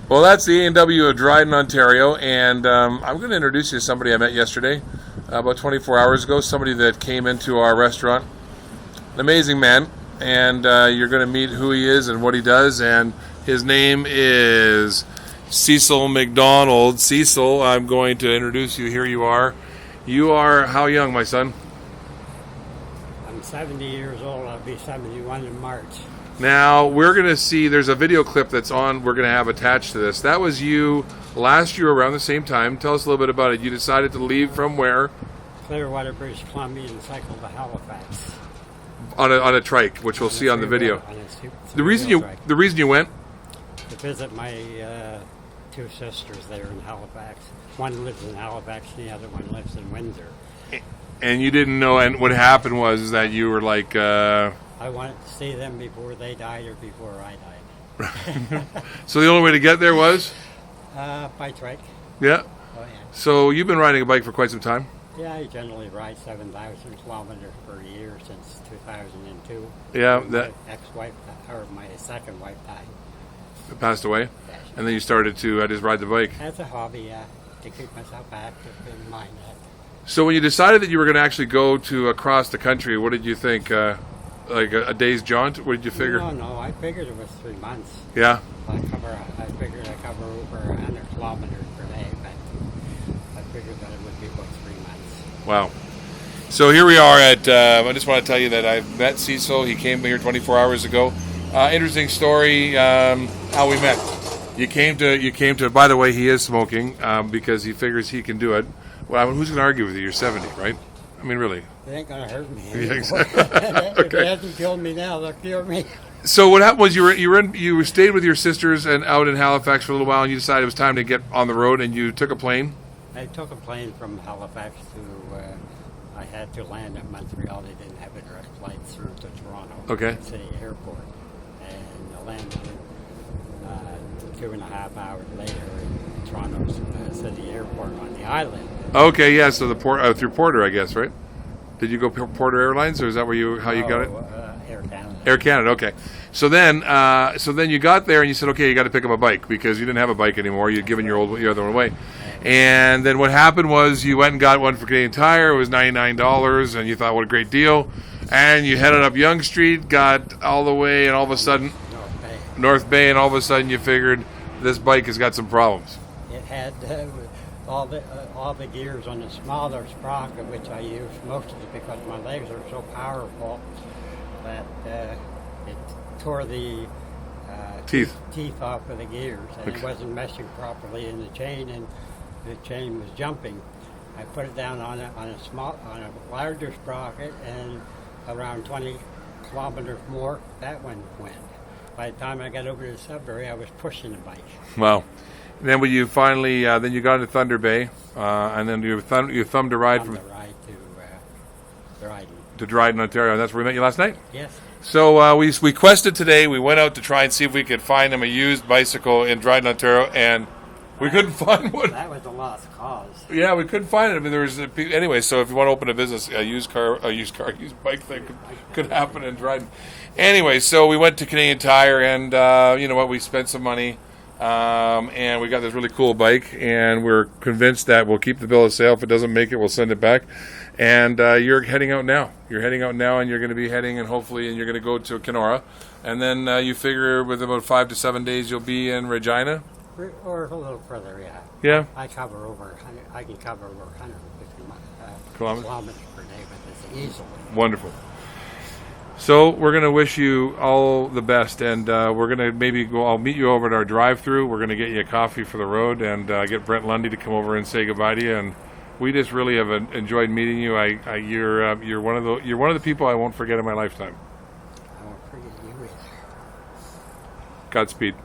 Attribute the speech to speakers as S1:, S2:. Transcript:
S1: Well, that's the A&W of Dryden, Ontario, and I'm going to introduce you to somebody I met yesterday, about 24 hours ago, somebody that came into our restaurant. An amazing man, and you're going to meet who he is and what he does, and his name is Cecil MacDonald. Cecil, I'm going to introduce you. Here you are. You are how young, my son?
S2: I'm 70 years old. I'll be 71 in March.
S1: Now, we're going to see, there's a video clip that's on, we're going to have attached to this. That was you last year around the same time. Tell us a little bit about it. You decided to leave from where?
S2: Clearwater, British Columbia, and cycle to Halifax.
S1: On a trike, which we'll see on the video. The reason you went?
S2: To visit my two sisters there in Halifax. One lives in Halifax and the other one lives in Windsor.
S1: And you didn't know, and what happened was that you were like...
S2: I wanted to see them before they died or before I died.
S1: So the only way to get there was?
S2: By trike.
S1: Yeah?
S2: Oh, yeah.
S1: So you've been riding a bike for quite some time?
S2: Yeah, I generally ride 7,000 kilometers per year since 2002.
S1: Yeah.
S2: My ex-wife, or my second wife died.
S1: Passed away?
S2: Yeah,
S1: and then you started to just ride the bike?
S2: As a hobby, yeah, to keep myself active in mind.
S1: So when you decided that you were going to actually go to across the country, what did you think? Like a day's jaunt? What did you figure?
S2: No, I figured it was 3 months.
S1: Yeah?
S2: I figured I cover over 100 kilometers per day, but I figured that it would be about 3 months.
S1: Wow. So here we are at, I just want to tell you that I've met Cecil. He came here 24 hours ago. Interesting story, how we met. You came to, by the way, he is smoking because he figures he can do it. Well, who's going to argue with you? You're 70, right? I mean, really.
S2: It ain't going to hurt me.
S1: Yeah, exactly.
S2: If
S1: Okay.
S2: it hasn't killed me now, they'll kill me.
S1: So what happened was you stayed with your sisters and out in Halifax for a little while, and you decided it was time to get on the road, and you took a plane?
S2: I took a plane from Halifax to, I had to land at Montreal. They didn't have a direct flight through to Toronto.
S1: Okay.
S2: City Airport. And I landed 2.5 hours later in Toronto's City Airport on the island.
S1: Okay, yeah, so the port through Porter, I guess, right? Did you go Porter Airlines, or is that where you got it?
S2: Air Canada.
S1: Air Canada, okay. So then you got there and you said, okay, you got to pick up a bike because you didn't have a bike anymore. You'd given your other one away. And then what happened was you went and got one for Canadian Tire. It was $99, and you thought, what a great deal. And you headed up Yonge Street, got all the way, and all of a sudden, North Bay, and all of a sudden you figured this bike has got some problems.
S2: It had all the gears on the smaller sprocket, which I use most of it because my legs are so powerful that it tore the teeth off of the gears, and it wasn't meshing properly in the chain, and the chain was jumping. I put it down on a larger sprocket, and around 20 kilometers more, that one went. By the time I got over to Sudbury, I was pushing the bike.
S1: Wow. And then when you finally, then you got into Thunder Bay, and then you thumbed a ride from
S2: Dryden.
S1: To Dryden, Ontario, and that's where we met you last night?
S2: Yes.
S1: So we quested today. We went out to try and see if we could find him a used bicycle in Dryden, Ontario, and we couldn't find one.
S2: That was a lost cause.
S1: Yeah, we couldn't find it. I mean, there was anyway. So if you want to open a business, a used bike thing could happen in Dryden. Anyway, so we went to Canadian Tire, and you know what? We spent some money, and we got this really cool bike, and we're convinced that we'll keep the bill of sale. If it doesn't make it, we'll send it back. And you're heading out now. You're heading out now, and you're going to be heading, and hopefully, and you're going to go to Kenora, and then you figure with about 5 to 7 days, you'll be in Regina.
S2: Or a little further, yeah.
S1: Yeah.
S2: I can cover over 150
S1: Kilometers
S2: per day with this easily.
S1: Wonderful. So we're going to wish you all the best, and we're going to maybe go. I'll meet you over at our drive-through. We're going to get you a coffee for the road, and get Brent Lundy to come over and say goodbye to you. And we just really have enjoyed meeting you. You're one of the people I won't forget in my lifetime.
S2: I won't forget you either.
S1: Godspeed.